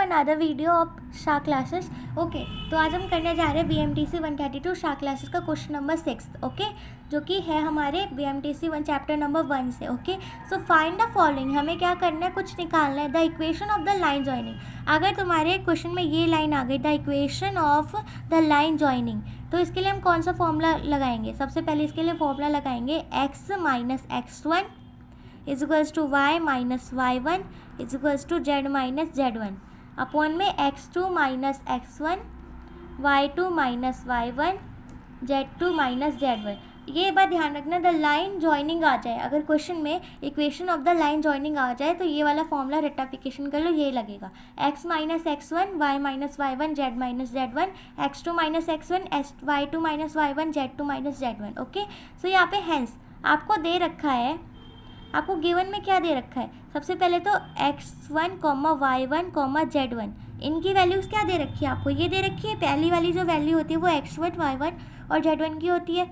Another video of Shah classes. Okay, तो आज हम करने जा रहे हैं BMTC 132 शाह क्लासेस का क्वेश्चन नंबर 6, ओके, जो कि है हमारे BMTC 1 चैप्टर नंबर 1 से। Okay, so find the following, हमें क्या करना है, कुछ निकालना है। The equation of the line joining, अगर तुम्हारे क्वेश्चन में ये लाइन आ गई, the equation of the line joining, तो इसके लिए हम कौन सा फॉर्मूला लगाएंगे? सबसे पहले इसके लिए फॉर्मूला लगाएंगे x minus x1 is equals to y minus y1 is equals to z minus z1 upon में x2 minus x1 y2 minus y1 z2 minus z1। ये बात ध्यान रखना, द लाइन जॉइनिंग आ जाए, अगर क्वेश्चन में equation of the line joining आ जाए तो ये वाला फॉर्मूला रेक्टिफिकेशन कर लो, ये लगेगा x minus x1 y minus y1 z minus z1 x2 minus x1 y2 minus y1 z2 minus z1। Okay, so यहाँ पे हैंस आपको दे रखा है, आपको गिवन में क्या दे रखा है? सबसे पहले तो x1 y1 z1, इनकी वैल्यूज़ क्या दे रखी है आपको? ये दे रखी है, पहली वाली जो वैल्यू होती है वो x1 y1 और z1 की होती है।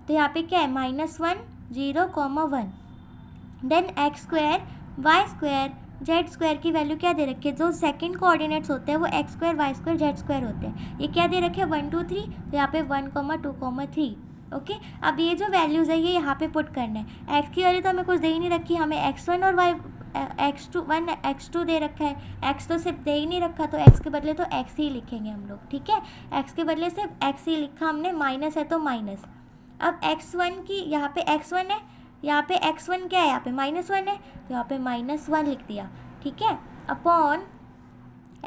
तो यहाँ पे क्या है? -1 0 1। Then x square y square z square की वैल्यू क्या दे रखी है? जो सेकंड कोऑर्डिनेट्स होते हैं वो x square y square z square होते हैं। ये क्या दे रखे हैं? 1 2 3। तो यहाँ पे 1 2 3। ओके, अब ये जो वैल्यूज़ है ये यहाँ पे पुट करना है। x की वैल्यू तो हमें कुछ दे ही नहीं रखी, हमें x1 और x2 दे रखा है। x तो सिर्फ दे ही नहीं रखा, तो x के बदले तो x ही लिखेंगे हम लोग, ठीक है। x के बदले सिर्फ x ही लिखा हमने, माइनस है तो माइनस। अब x1 की यहाँ पे x1 है, यहाँ पे x1 क्या है? यहाँ पे -1 है, तो यहाँ पे -1 लिख दिया, ठीक है। अपॉन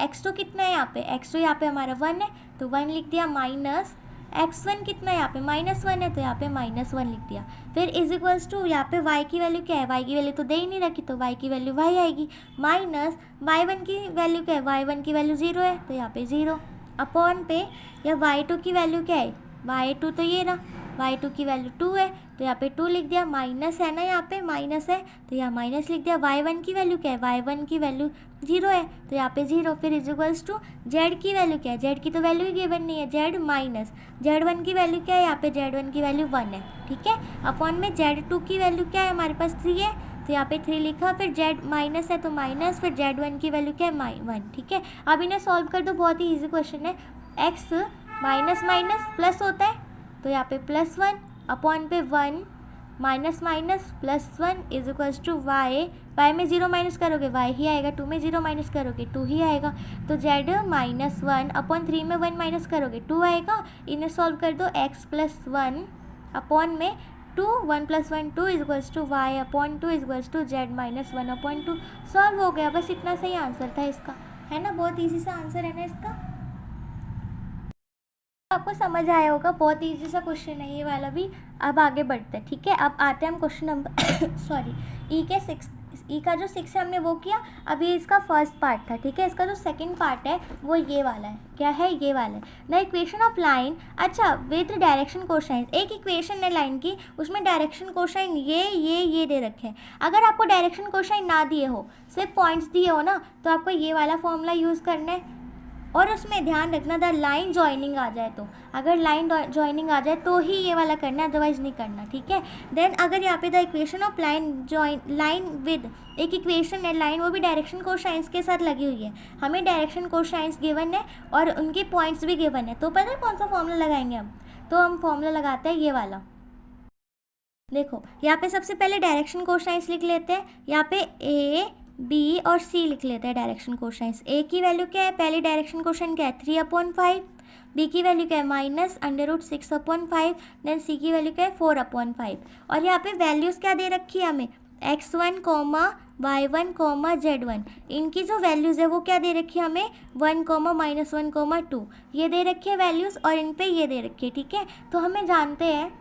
x2 कितना है? यहाँ पे x2 यहाँ पे हमारा 1 है, तो 1 लिख दिया, माइनस x1 कितना है? यहाँ पे -1 है, तो यहाँ पे -1 लिख दिया। फिर इज इक्वल्स टू यहाँ पे y की वैल्यू क्या है? y की वैल्यू तो दे ही नहीं रखी, तो y की वैल्यू y आएगी, माइनस y1 की वैल्यू क्या है? y1 की वैल्यू 0 है, तो यहाँ पे 0 अपॉन पे या y2 की वैल्यू क्या है? y2 तो ये रहा, y2 की वैल्यू 2 है, तो यहाँ पे 2 लिख दिया, माइनस है ना, यहाँ पे माइनस है तो यहाँ माइनस लिख दिया। y1 की वैल्यू क्या है? y1 की वैल्यू 0 है, तो यहाँ पे 0। फिर इज इक्वल्स टू z की वैल्यू क्या है? z की तो वैल्यू ही गिवन नहीं है, z माइनस z1 की वैल्यू क्या है? यहाँ पे z1 की वैल्यू 1 है, ठीक है। अपॉन में z2 की वैल्यू क्या है? हमारे पास 3 है, तो यहाँ पे 3 लिखा। फिर z माइनस है तो माइनस, फिर z1 की वैल्यू क्या है? 1, ठीक है। अब इन्हें सॉल्व कर दो, बहुत ही ईजी क्वेश्चन है। x माइनस माइनस प्लस होता है, तो यहाँ पे +1 अपॉन पे 1 minus minus +1 is equals to y में 0 माइनस करोगे y ही आएगा, 2 में 0 माइनस करोगे 2 ही आएगा, तो z -1 अपॉन 3 में 1 माइनस करोगे 2 आएगा। इन्हें सॉल्व कर दो, x + 1 अपॉन में 2 1 + 1 2 is equals to y upon 2 is equals to z -1 upon 2। Solve हो गया, बस इतना सही आंसर था इसका, है ना। बहुत ईजी सा आंसर है ना इसका, आपको समझ आया होगा, बहुत इजी सा क्वेश्चन है ये वाला भी। अब आगे बढ़ते हैं, ठीक है। अब आते हैं हम क्वेश्चन नंबर सॉरी ई का जो 6 है हमने वो किया। अब ये इसका फर्स्ट पार्ट था, ठीक है। इसका जो सेकंड पार्ट है वो ये वाला है, क्या है? ये वाला है, द इक्वेशन ऑफ लाइन। अच्छा, विद डायरेक्शन कोसाइन, एक इक्वेशन है लाइन की, उसमें डायरेक्शन कोसाइन ये दे रखे हैं। अगर आपको डायरेक्शन कोसाइन ना दिए हो, सिर्फ पॉइंट्स दिए हो ना, तो आपको ये वाला फॉर्मूला यूज़ करना है। और उसमें ध्यान रखना, द लाइन जॉइनिंग आ जाए, तो अगर लाइन जॉइनिंग आ जाए तो ही ये वाला करना है, अदरवाइज नहीं करना, ठीक है। देन अगर यहाँ पे the equation of line with, एक इक्वेशन है लाइन, वो भी डायरेक्शन कोसाइंस के साथ लगी हुई है, हमें डायरेक्शन कोसाइंस गिवन है और उनके पॉइंट्स भी गिवन है, तो पता है कौन सा फॉर्मूला लगाएंगे हम? तो हम फॉर्मूला लगाते हैं ये वाला। देखो यहाँ पे सबसे पहले डायरेक्शन कोसाइंस लिख लेते हैं, यहाँ पे a b और c लिख लेते हैं डायरेक्शन कोसाइंस। a की वैल्यू क्या है? पहली डायरेक्शन कोसाइन क्या है? 3/5। b की वैल्यू क्या है? -√6/5। देन c की वैल्यू क्या है? 4/5। और यहाँ पे वैल्यूज़ क्या दे रखी है हमें? x1, y1, z1, इनकी जो वैल्यूज़ है वो क्या दे रखी है हमें? 1, -1, 2 ये दे रखी है वैल्यूज़, और इन पे ये दे रखी है, ठीक है। तो हमें जानते हैं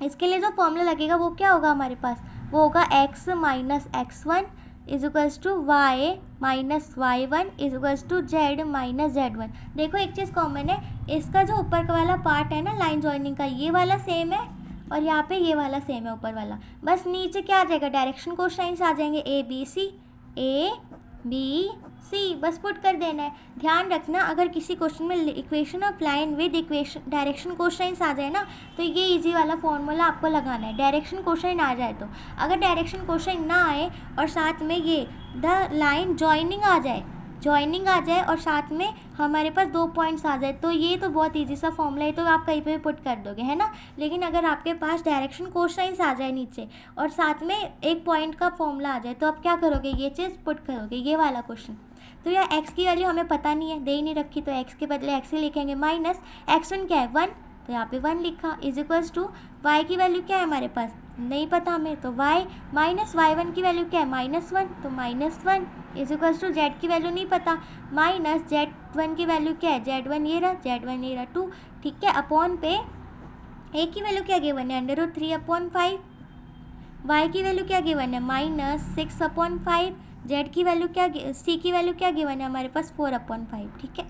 इसके लिए जो फॉर्मूला लगेगा वो क्या होगा हमारे पास? वो होगा x minus x1 is equals to y minus y1 is equals to z minus z1। देखो एक चीज़ कॉमन है, इसका जो ऊपर का वाला पार्ट है ना लाइन जॉइनिंग का, ये वाला सेम है और यहाँ पे ये वाला सेम है ऊपर वाला। बस नीचे क्या आ जाएगा? डायरेक्शन कोसाइंस आ जाएंगे, a b c, बस पुट कर देना है। ध्यान रखना, अगर किसी क्वेश्चन में equation of line with equation direction cosines आ जाए ना, तो ये इजी वाला फॉर्मूला आपको लगाना है, डायरेक्शन कोसाइन आ जाए तो। अगर डायरेक्शन कोसाइन ना आए और साथ में ये द लाइन जॉइनिंग आ जाए, जॉइनिंग आ जाए और साथ में हमारे पास 2 पॉइंट्स आ जाए, तो ये तो बहुत ईजी सा फॉर्मूला है, तो आप कहीं पे भी पुट कर दोगे, है ना। लेकिन अगर आपके पास डायरेक्शन कोसाइंस आ जाए नीचे और साथ में एक पॉइंट का फॉर्मूला आ जाए, तो आप क्या करोगे, ये चीज़ पुट करोगे, ये वाला क्वेश्चन। तो यार एक्स की वैल्यू हमें पता नहीं है, दे ही नहीं रखी, तो एक्स के बदले एक्स ही लिखेंगे, माइनस x1 क्या है 1, तो यहाँ पे 1 लिखा, इज इक्वल्स टू वाई की वैल्यू क्या है हमारे पास नहीं पता हमें, तो y माइनस y1 की वैल्यू क्या है -1, तो -1 इज इक्वल्स टू z की वैल्यू नहीं पता, माइनस z1 की वैल्यू क्या है, z1 ये रहा, z1 ये रहा 2, ठीक है, अपॉन पे a की वैल्यू क्या गिवन है √3/5, y की वैल्यू क्या गिवन है -6/5, z की वैल्यू क्या, c की वैल्यू क्या गिवन है हमारे पास 4/5, ठीक है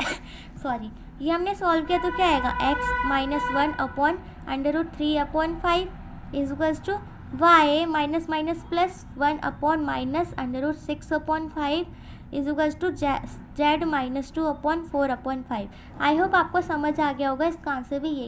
सॉरी, ये हमने सॉल्व किया तो क्या आएगा x -1/√3/5 is equals to y minus minus plus 1/-√6/5 is equals to z -2/4/5। I hope आपको समझ आ गया होगा, इसका आंसर भी यही